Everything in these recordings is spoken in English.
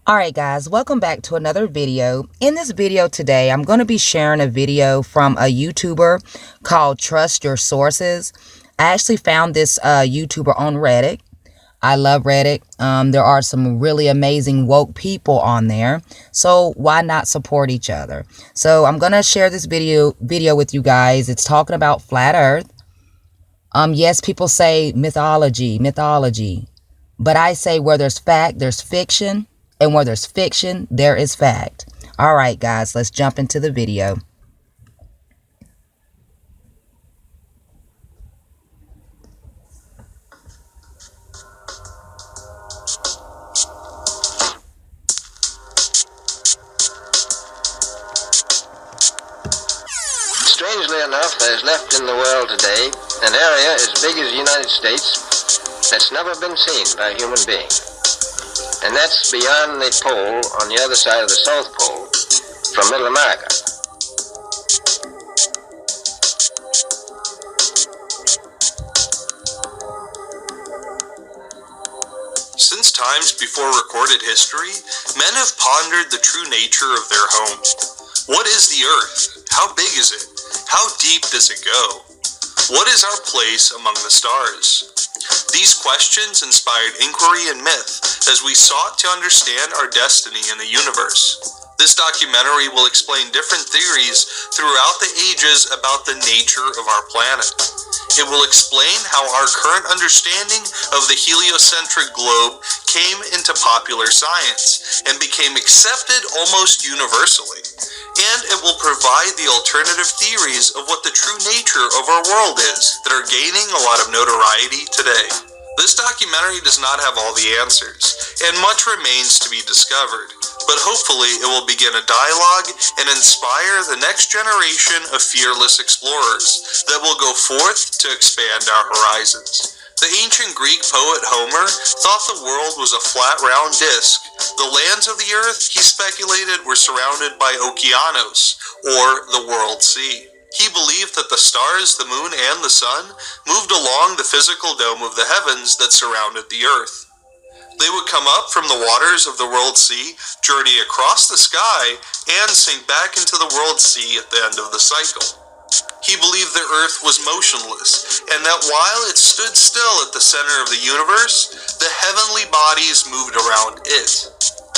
Alright guys, welcome back to another video. In this video today, I'm going to be sharing a video from a YouTuber called Trust Your Sources. I actually found this YouTuber on Reddit. I love Reddit. There are some really amazing woke people on there. So why not support each other? So I'm going to share this video with you guys. It's talking about flat earth. Yes, people say mythology. But I say where there's fact, there's fiction. And where there's fiction, there is fact. All right, guys, let's jump into the video. Strangely enough, there's left in the world today an area as big as the United States that's never been seen by a human being. And that's beyond the pole on the other side of the South Pole from Middle America. Since times before recorded history, men have pondered the true nature of their home. What is the earth? How big is it? How deep does it go? What is our place among the stars? These questions inspired inquiry and myth as we sought to understand our destiny in the universe. This documentary will explain different theories throughout the ages about the nature of our planet. It will explain how our current understanding of the heliocentric globe came into popular science and became accepted almost universally. And it will provide the alternative theories of what the true nature of our world is that are gaining a lot of notoriety today. This documentary does not have all the answers, and much remains to be discovered, but hopefully it will begin a dialogue and inspire the next generation of fearless explorers that will go forth to expand our horizons. The ancient Greek poet Homer thought the world was a flat, round disk. The lands of the earth, he speculated, were surrounded by okeanos, or the world sea. He believed that the stars, the moon, and the sun moved along the physical dome of the heavens that surrounded the earth. They would come up from the waters of the world sea, journey across the sky, and sink back into the world sea at the end of the cycle. He believed the earth was motionless, and that while it stood still at the center of the universe, the heavenly bodies moved around it.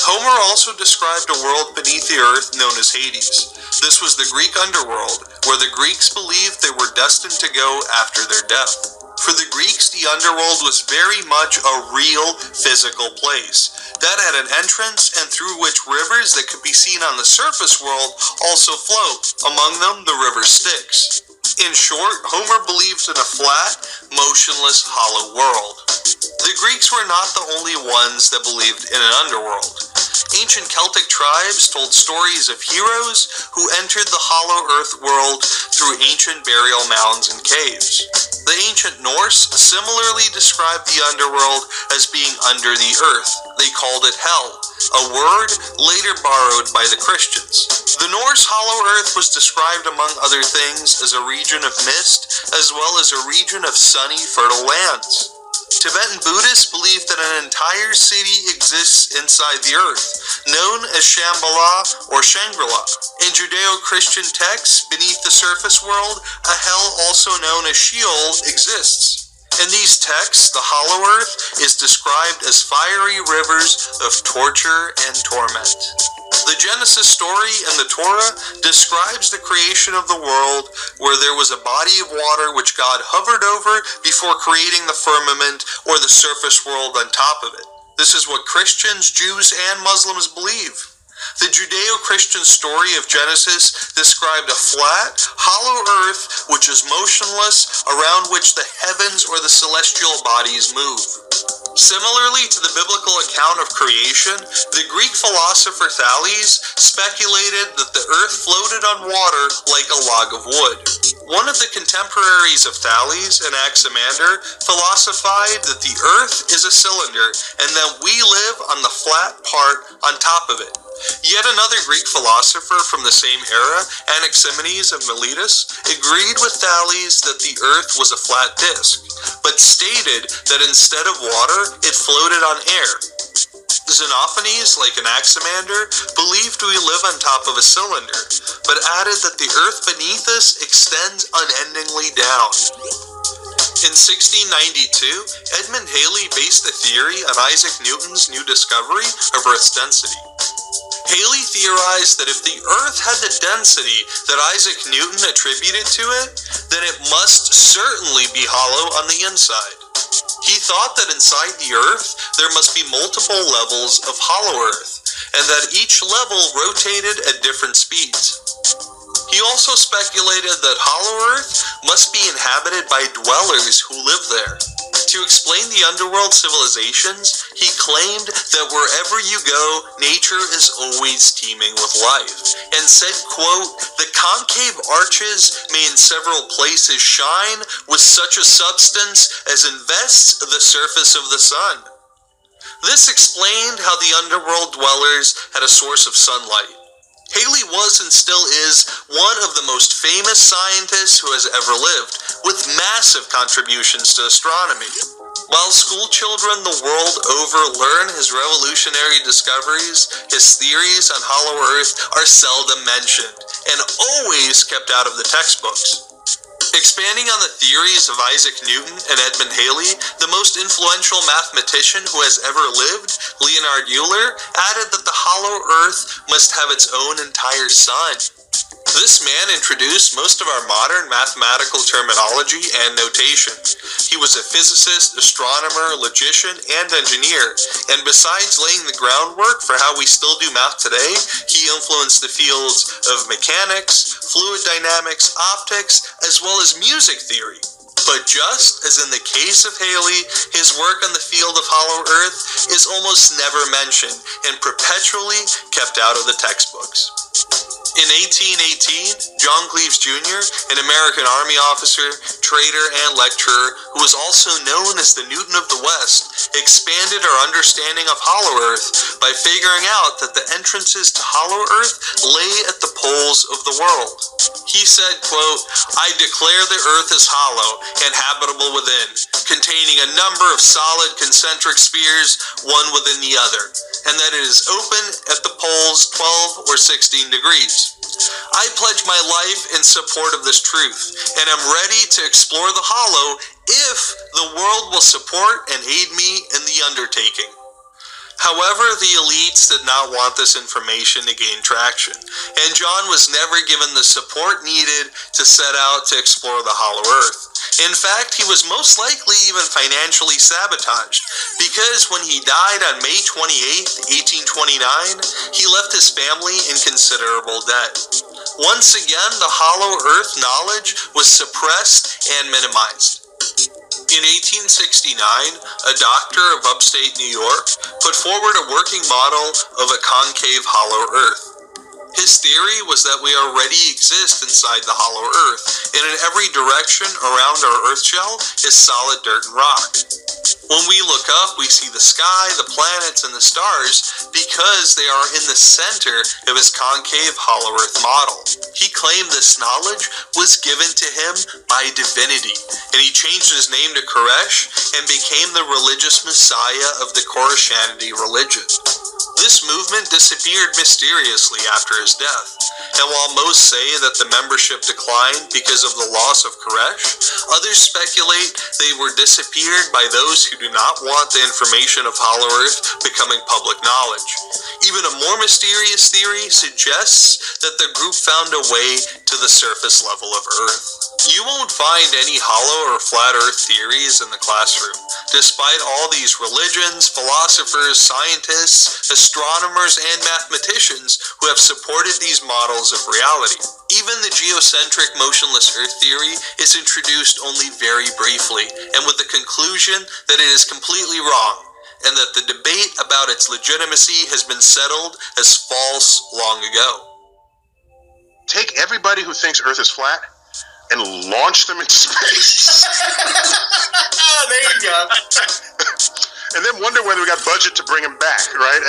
Homer also described a world beneath the earth known as Hades. This was the Greek underworld, where the Greeks believed they were destined to go after their death. For the Greeks, the underworld was very much a real, physical place that had an entrance and through which rivers that could be seen on the surface world also flowed, among them the river Styx. In short, Homer believed in a flat, motionless, hollow world. The Greeks were not the only ones that believed in an underworld. Ancient Celtic tribes told stories of heroes who entered the hollow earth world through ancient burial mounds and caves. The ancient Norse similarly described the underworld as being under the earth. They called it hell, a word later borrowed by the Christians. The Norse hollow earth was described among other things as a region of mist, as well as a region of sunny, fertile lands. Tibetan Buddhists believe that an entire city exists inside the earth, known as Shambhala or Shangri-La. In Judeo-Christian texts, beneath the surface world, a hell also known as Sheol exists. In these texts, the hollow earth is described as fiery rivers of torture and torment. The Genesis story in the Torah describes the creation of the world where there was a body of water which God hovered over before creating the firmament or the surface world on top of it. This is what Christians, Jews, and Muslims believe. The Judeo-Christian story of Genesis described a flat, hollow earth which is motionless, around which the heavens or the celestial bodies move. Similarly to the biblical account of creation, the Greek philosopher Thales speculated that the earth floated on water like a log of wood. One of the contemporaries of Thales, Anaximander, philosophized that the earth is a cylinder and that we live on the flat part on top of it. Yet another Greek philosopher from the same era, Anaximenes of Miletus, agreed with Thales that the earth was a flat disk, but stated that instead of water, it floated on air. Xenophanes, like Anaximander, believed we live on top of a cylinder, but added that the earth beneath us extends unendingly down. In 1692, Edmund Halley based the theory on Isaac Newton's new discovery of Earth's density. Halley theorized that if the Earth had the density that Isaac Newton attributed to it, then it must certainly be hollow on the inside. He thought that inside the Earth, there must be multiple levels of hollow Earth, and that each level rotated at different speeds. He also speculated that hollow Earth must be inhabited by dwellers who live there. To explain the underworld civilizations, he claimed that wherever you go, nature is always teeming with life, and said, quote, "The concave arches may in several places shine with such a substance as invests the surface of the sun." This explained how the underworld dwellers had a source of sunlight. Halley was and still is one of the most famous scientists who has ever lived, with massive contributions to astronomy. While school children the world over learn his revolutionary discoveries, his theories on hollow Earth are seldom mentioned, and always kept out of the textbooks. Expanding on the theories of Isaac Newton and Edmund Halley, the most influential mathematician who has ever lived, Leonhard Euler, added that the hollow Earth must have its own entire sun. This man introduced most of our modern mathematical terminology and notation. He was a physicist, astronomer, logician, and engineer, and besides laying the groundwork for how we still do math today, he influenced the fields of mechanics, fluid dynamics, optics, as well as music theory. But just as in the case of Halley, his work on the field of hollow Earth is almost never mentioned and perpetually kept out of the textbooks. In 1818, John Cleves Jr., an American Army officer, trader, and lecturer, who was also known as the Newton of the West, expanded our understanding of hollow Earth by figuring out that the entrances to hollow Earth lay at the poles of the world. He said, quote, "I declare the Earth is hollow and habitable within, containing a number of solid concentric spheres, one within the other, and that it is open at the poles 12 or 16 degrees. I pledge my life in support of this truth, and am ready to explore the hollow if the world will support and aid me in the undertaking." However, the elites did not want this information to gain traction, and John was never given the support needed to set out to explore the hollow Earth. In fact, he was most likely even financially sabotaged, because when he died on May 28, 1829, he left his family in considerable debt. Once again, the hollow Earth knowledge was suppressed and minimized. In 1869, a doctor of upstate New York put forward a working model of a concave hollow Earth. His theory was that we already exist inside the hollow Earth, and in every direction around our Earth shell is solid dirt and rock. When we look up, we see the sky, the planets, and the stars because they are in the center of his concave hollow Earth model. He claimed this knowledge was given to him by divinity, and he changed his name to Koresh and became the religious messiah of the Koreshanity religion. This movement disappeared mysteriously after his death, and while most say that the membership declined because of the loss of Koresh, others speculate they were disappeared by those who do not want the information of hollow Earth becoming public knowledge. Even a more mysterious theory suggests that the group found a way to the surface level of Earth. You won't find any hollow or flat Earth theories in the classroom, despite all these religions, philosophers, scientists, astronomers, and mathematicians who have supported these models of reality. Even the geocentric motionless Earth theory is introduced only very briefly, and with the conclusion that it is completely wrong, and that the debate about its legitimacy has been settled as false long ago. Take everybody who thinks Earth is flat and launch them into space. There you go. And then wonder whether we got budget to bring them back, right?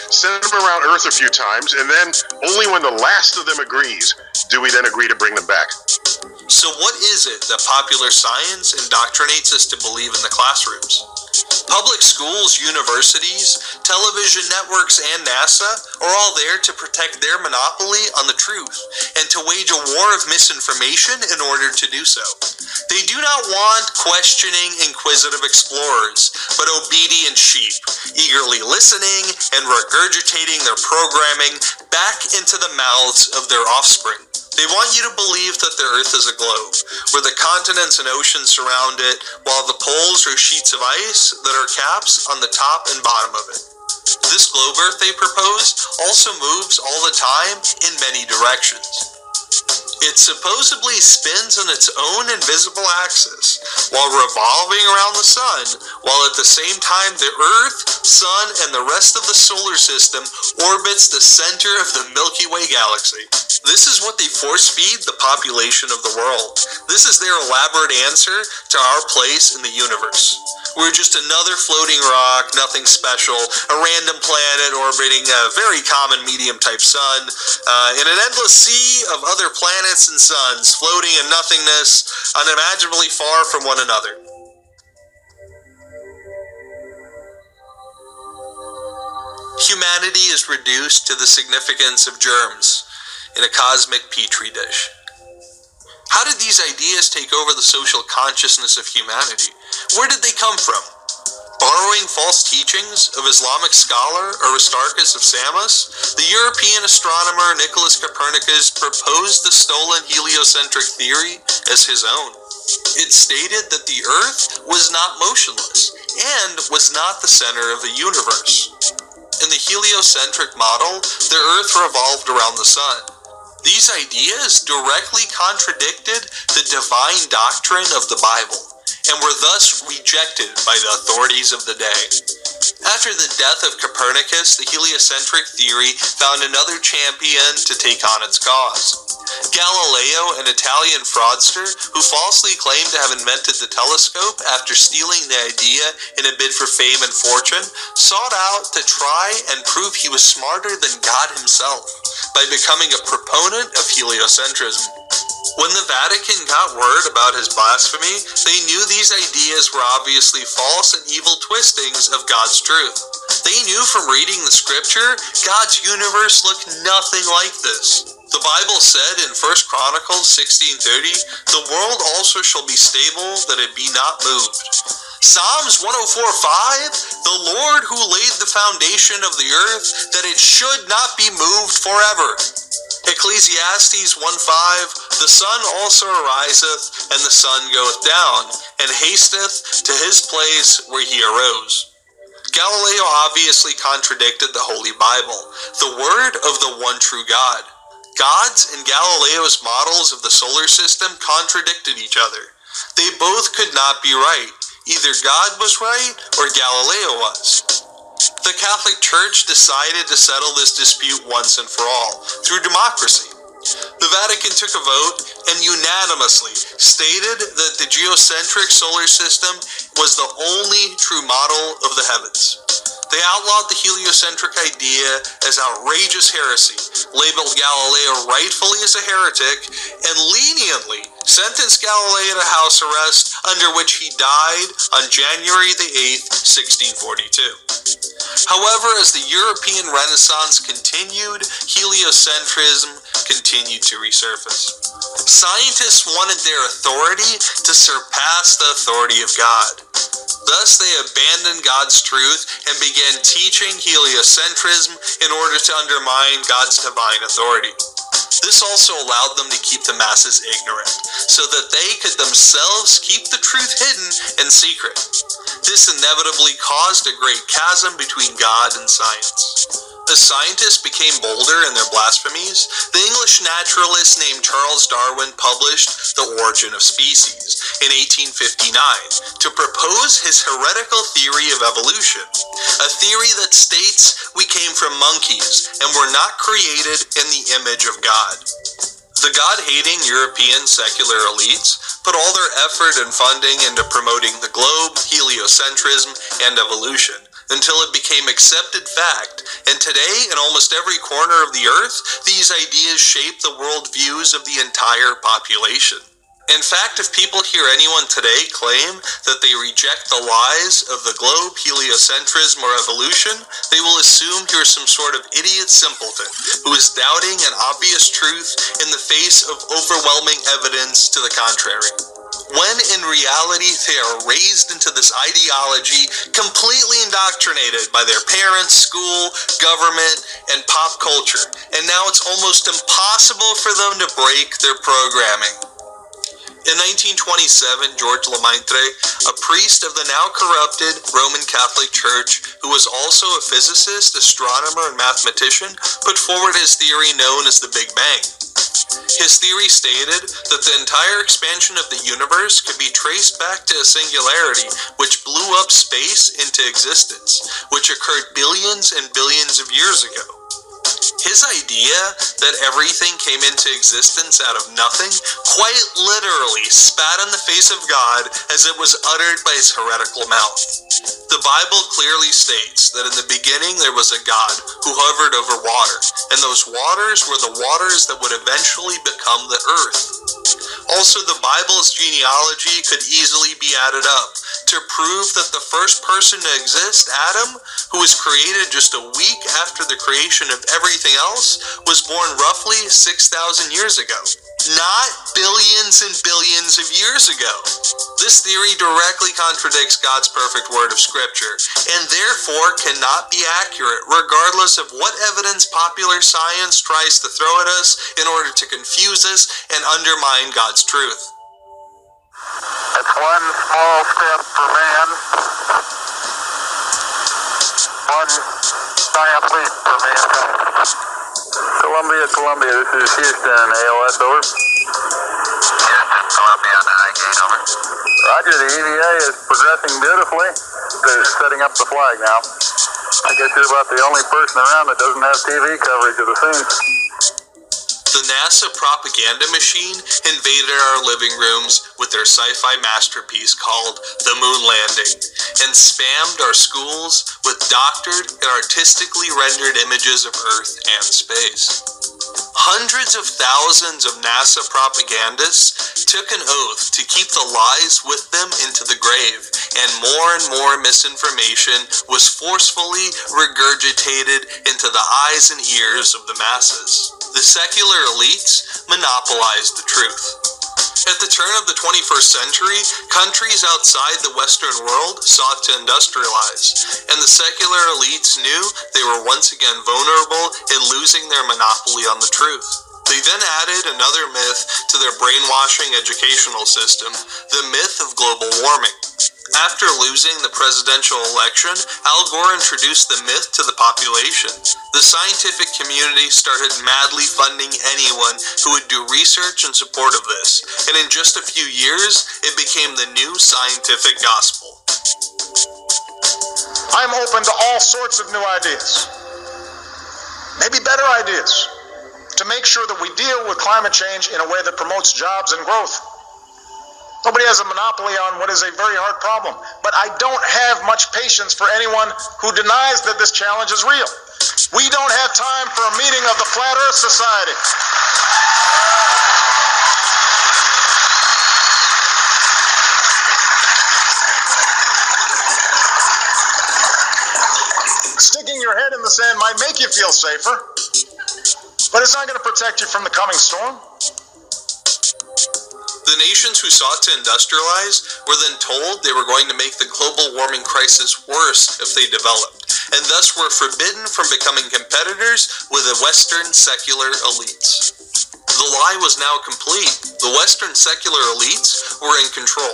Send them around Earth a few times, and then only when the last of them agrees do we then agree to bring them back. So what is it that popular science indoctrinates us to believe in the classrooms? Public schools, universities, television networks, and NASA are all there to protect their monopoly on the truth and to wage a war of misinformation in order to do so. They do not want questioning, inquisitive explorers, but obedient sheep, eagerly listening and regurgitating their programming back into the mouths of their offspring. They want you to believe that the Earth is a globe, where the continents and oceans surround it, while the poles are sheets of ice that are caps on the top and bottom of it. This globe Earth they propose also moves all the time in many directions. It supposedly spins on its own invisible axis while revolving around the sun, while at the same time the Earth, Sun, and the rest of the solar system orbits the center of the Milky Way galaxy. This is what they force-feed the population of the world. This is their elaborate answer to our place in the universe. We're just another floating rock, nothing special, a random planet orbiting a very common medium-type sun, in an endless sea of other planets and suns, floating in nothingness, unimaginably far from one another. Humanity is reduced to the significance of germs in a cosmic petri dish. How did these ideas take over the social consciousness of humanity? Where did they come from? Borrowing false teachings of Islamic scholar Aristarchus of Samos, the European astronomer Nicholas Copernicus proposed the stolen heliocentric theory as his own. It stated that the Earth was not motionless and was not the center of the universe. In the heliocentric model, the Earth revolved around the sun. These ideas directly contradicted the divine doctrine of the Bible and were thus rejected by the authorities of the day. After the death of Copernicus, the heliocentric theory found another champion to take on its cause. Galileo, an Italian fraudster who falsely claimed to have invented the telescope after stealing the idea in a bid for fame and fortune, sought out to try and prove he was smarter than God himself by becoming a proponent of heliocentrism. When the Vatican got word about his blasphemy, they knew these ideas were obviously false and evil twistings of God's truth. They knew from reading the scripture, God's universe looked nothing like this. The Bible said in 1 Chronicles 16:30, "The world also shall be stable, that it be not moved." Psalms 104:5, "The Lord who laid the foundation of the earth, that it should not be moved forever." Ecclesiastes 1:5, "The sun also ariseth, and the sun goeth down, and hasteth to his place where he arose." Galileo obviously contradicted the Holy Bible, the word of the one true God. God's and Galileo's models of the solar system contradicted each other. They both could not be right. Either God was right or Galileo was. The Catholic Church decided to settle this dispute once and for all through democracy. The Vatican took a vote and unanimously stated that the geocentric solar system was the only true model of the heavens. They outlawed the heliocentric idea as outrageous heresy, labeled Galileo rightfully as a heretic, and leniently sentenced Galileo to house arrest, under which he died on January the 8th, 1642. However, as the European Renaissance continued, heliocentrism continued to resurface. Scientists wanted their authority to surpass the authority of God. Thus, they abandoned God's truth and began teaching heliocentrism in order to undermine God's divine authority. This also allowed them to keep the masses ignorant, so that they could themselves keep the truth hidden and secret. This inevitably caused a great chasm between God and science. As scientists became bolder in their blasphemies, the English naturalist named Charles Darwin published The Origin of Species in 1859 to propose his heretical theory of evolution, a theory that states we came from monkeys and were not created in the image of God. The God-hating European secular elites put all their effort and funding into promoting the globe, heliocentrism, and evolution, until it became accepted fact, and today, in almost every corner of the earth, these ideas shape the worldviews of the entire population. In fact, if people hear anyone today claim that they reject the lies of the globe, heliocentrism, or evolution, they will assume you're some sort of idiot simpleton who is doubting an obvious truth in the face of overwhelming evidence to the contrary. When in reality they are raised into this ideology, completely indoctrinated by their parents, school, government, and pop culture, and now it's almost impossible for them to break their programming. In 1927, George Lemaitre, a priest of the now corrupted Roman Catholic Church, who was also a physicist, astronomer, and mathematician, put forward his theory known as the Big Bang. His theory stated that the entire expansion of the universe could be traced back to a singularity which blew up space into existence, which occurred billions and billions of years ago. His idea that everything came into existence out of nothing quite literally spat in the face of God as it was uttered by his heretical mouth. The Bible clearly states that in the beginning there was a God who hovered over water, and those waters were the waters that would eventually become the earth. Also, the Bible's genealogy could easily be added up to prove that the first person to exist, Adam, who was created just a week after the creation of everything else, was born roughly 6,000 years ago. Not billions and billions of years ago. This theory directly contradicts God's perfect word of Scripture, and therefore cannot be accurate regardless of what evidence popular science tries to throw at us in order to confuse us and undermine God's truth. That's one small step for man, one giant leap for mankind. Columbia, this is Houston, AOS, over. Houston, Columbia, on the high gain, over. Roger, the EVA is progressing beautifully. They're setting up the flag now. I guess you're about the only person around that doesn't have TV coverage of the scene. The NASA propaganda machine invaded our living rooms with their sci-fi masterpiece called The Moon Landing, and spammed our schools with doctored and artistically rendered images of Earth and space. Hundreds of thousands of NASA propagandists took an oath to keep the lies with them into the grave, and more misinformation was forcefully regurgitated into the eyes and ears of the masses. The secular elites monopolized the truth. At the turn of the 21st century, countries outside the Western world sought to industrialize, and the secular elites knew they were once again vulnerable in losing their monopoly on the truth. They then added another myth to their brainwashing educational system, the myth of global warming. After losing the presidential election, Al Gore introduced the myth to the population. The scientific community started madly funding anyone who would do research in support of this, and in just a few years, it became the new scientific gospel. I'm open to all sorts of new ideas, maybe better ideas, to make sure that we deal with climate change in a way that promotes jobs and growth. Nobody has a monopoly on what is a very hard problem, but I don't have much patience for anyone who denies that this challenge is real. We don't have time for a meeting of the Flat Earth Society. Sticking your head in the sand might make you feel safer, but it's not going to protect you from the coming storm. The nations who sought to industrialize were then told they were going to make the global warming crisis worse if they developed, and thus were forbidden from becoming competitors with the Western secular elites. The lie was now complete. The Western secular elites were in control.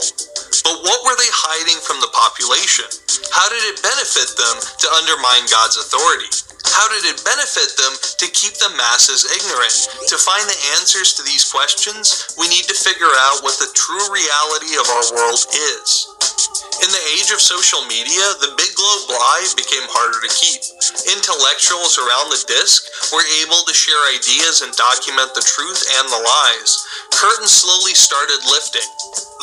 But what were they hiding from the population? How did it benefit them to undermine God's authority? How did it benefit them to keep the masses ignorant? To find the answers to these questions, we need to figure out what the true reality of our world is. In the age of social media, the big globe lie became harder to keep. Intellectuals around the disk were able to share ideas and document the truth and the lies. Curtains slowly started lifting.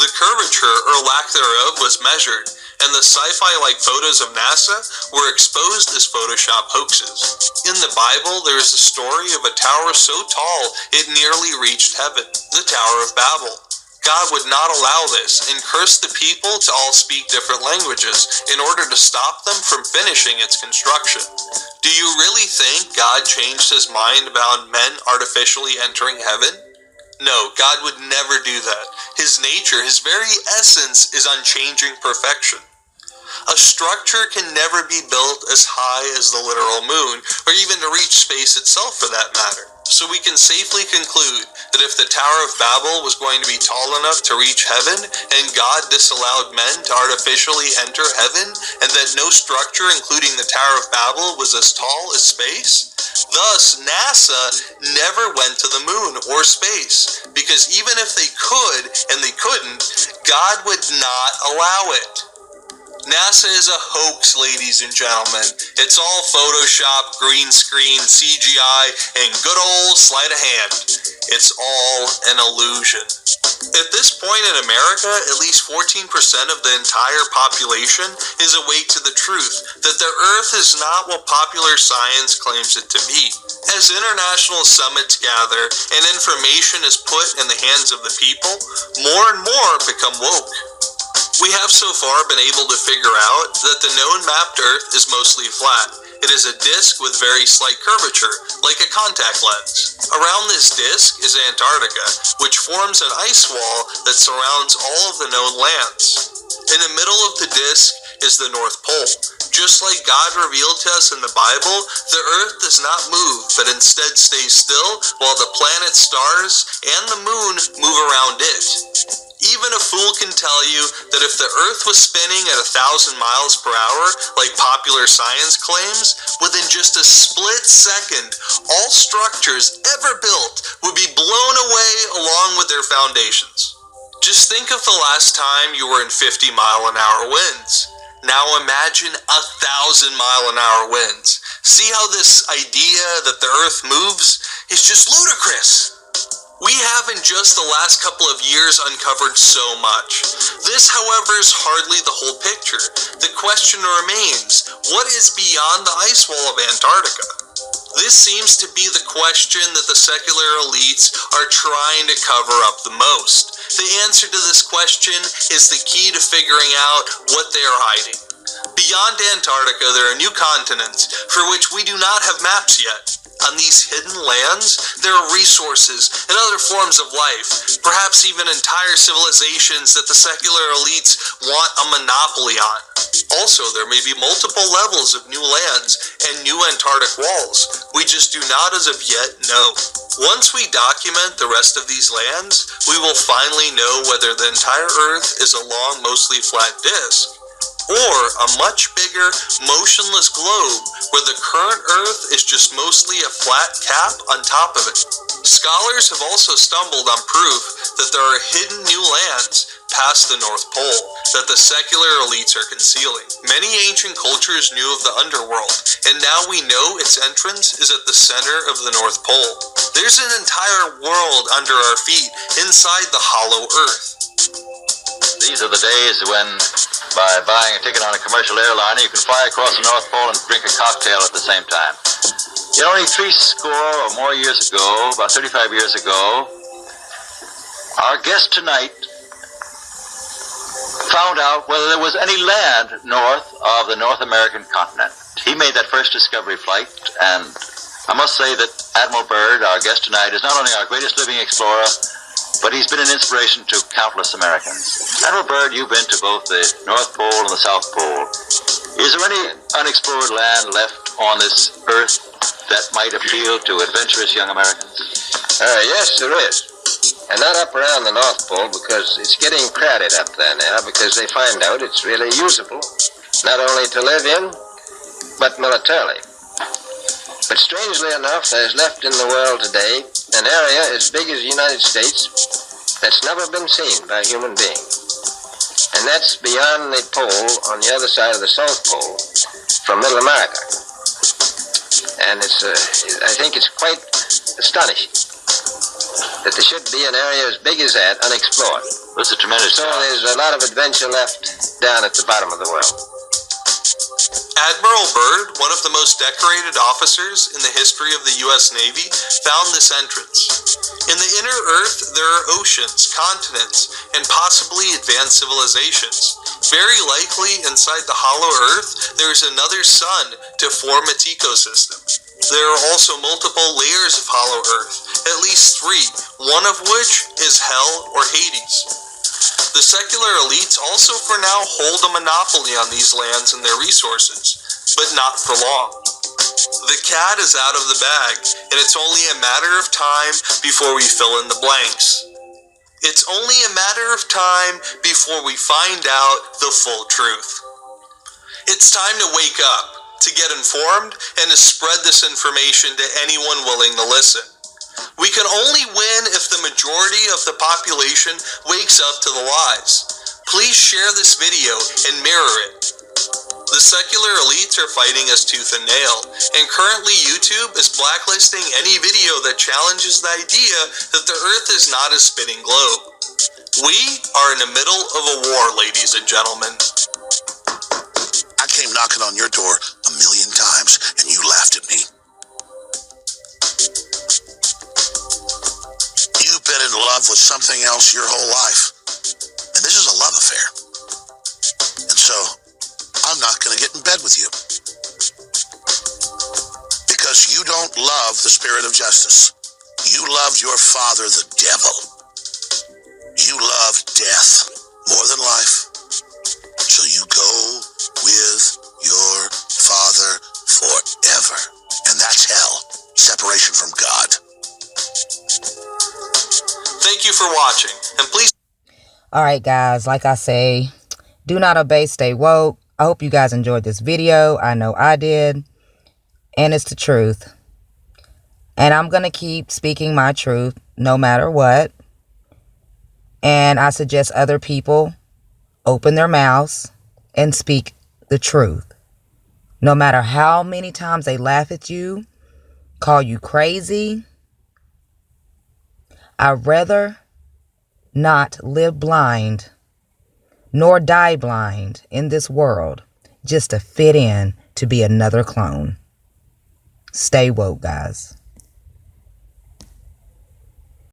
The curvature or lack thereof was measured, and the sci-fi-like photos of NASA were exposed as Photoshop hoaxes. In the Bible, there is a story of a tower so tall it nearly reached heaven, the Tower of Babel. God would not allow this and cursed the people to all speak different languages in order to stop them from finishing its construction. Do you really think God changed his mind about men artificially entering heaven? No, God would never do that. His nature, his very essence, is unchanging perfection. A structure can never be built as high as the literal moon, or even to reach space itself for that matter. So we can safely conclude that if the Tower of Babel was going to be tall enough to reach heaven, and God disallowed men to artificially enter heaven, and that no structure, including the Tower of Babel, was as tall as space, thus NASA never went to the moon or space, because even if they could, and they couldn't, God would not allow it. NASA is a hoax, ladies and gentlemen. It's all Photoshop, green screen, CGI, and good old sleight of hand. It's all an illusion. At this point in America, at least 14% of the entire population is awake to the truth that the Earth is not what popular science claims it to be. As international summits gather and information is put in the hands of the people, more and more become woke. We have so far been able to figure out that the known mapped Earth is mostly flat. It is a disk with very slight curvature, like a contact lens. Around this disk is Antarctica, which forms an ice wall that surrounds all of the known lands. In the middle of the disk is the North Pole. Just like God revealed to us in the Bible, the Earth does not move, but instead stays still while the planets, stars, and the moon move around it. Even a fool can tell you that if the Earth was spinning at 1,000 miles per hour, like popular science claims, within just a split second, all structures ever built would be blown away along with their foundations. Just think of the last time you were in 50-mile-an-hour winds. Now imagine 1,000-mile-an-hour winds. See how this idea that the Earth moves is just ludicrous. We have in just the last couple of years uncovered so much. This, however, is hardly the whole picture. The question remains, what is beyond the ice wall of Antarctica? This seems to be the question that the secular elites are trying to cover up the most. The answer to this question is the key to figuring out what they are hiding. Beyond Antarctica, there are new continents for which we do not have maps yet. On these hidden lands, there are resources and other forms of life, perhaps even entire civilizations that the secular elites want a monopoly on. Also, there may be multiple levels of new lands and new Antarctic walls. We just do not as of yet know. Once we document the rest of these lands, we will finally know whether the entire Earth is a long, mostly flat disk, or a much bigger, motionless globe where the current Earth is just mostly a flat cap on top of it. Scholars have also stumbled on proof that there are hidden new lands past the North Pole that the secular elites are concealing. Many ancient cultures knew of the underworld, and now we know its entrance is at the center of the North Pole. There's an entire world under our feet inside the hollow Earth. These are the days when, by buying a ticket on a commercial airliner, you can fly across the North Pole and drink a cocktail at the same time. You know, only 60 or more years ago, about 35 years ago, our guest tonight found out whether there was any land north of the North American continent. He made that first discovery flight, and I must say that Admiral Byrd, our guest tonight, is not only our greatest living explorer, but he's been an inspiration to countless Americans. Admiral Byrd, you've been to both the North Pole and the South Pole. Is there any unexplored land left on this Earth that might appeal to adventurous young Americans? Yes, there is. And not up around the North Pole, because it's getting crowded up there now, because they find out it's really usable, not only to live in, but militarily. But strangely enough, there's left in the world today an area as big as the United States that's never been seen by a human being. And that's beyond the pole on the other side of the South Pole from Middle America. And I think it's quite astonishing that there should be an area as big as that unexplored. That's a tremendous So there's a lot of adventure left down at the bottom of the world. Admiral Byrd, one of the most decorated officers in the history of the U.S. Navy, found this entrance. In the inner Earth, there are oceans, continents, and possibly advanced civilizations. Very likely, inside the hollow Earth, there is another sun to form its ecosystem. There are also multiple layers of hollow Earth, at least 3, one of which is Hell or Hades. The secular elites also for now hold a monopoly on these lands and their resources, but not for long. The cat is out of the bag, and it's only a matter of time before we fill in the blanks. It's only a matter of time before we find out the full truth. It's time to wake up, to get informed, and to spread this information to anyone willing to listen. We can only win if the majority of the population wakes up to the lies. Please share this video and mirror it. The secular elites are fighting us tooth and nail, and currently YouTube is blacklisting any video that challenges the idea that the Earth is not a spinning globe. We are in the middle of a war, ladies and gentlemen. I came knocking on your door 1,000,000 times, and you laughed at me. You've been in love with something else your whole life, and this is a love affair. And so, I'm not going to get in bed with you. Because you don't love the spirit of justice. You love your father, the devil. You love death more than life. So you go with your father forever. And that's hell. Separation from God. Thank you for watching, and please... Alright guys, like I say, do not obey, stay woke. I hope you guys enjoyed this video. I know I did. And it's the truth. And I'm going to keep speaking my truth no matter what. And I suggest other people open their mouths and speak the truth. No matter how many times they laugh at you, call you crazy. I'd rather not live blind nor die blind in this world just to fit in to be another clone. Stay woke, guys.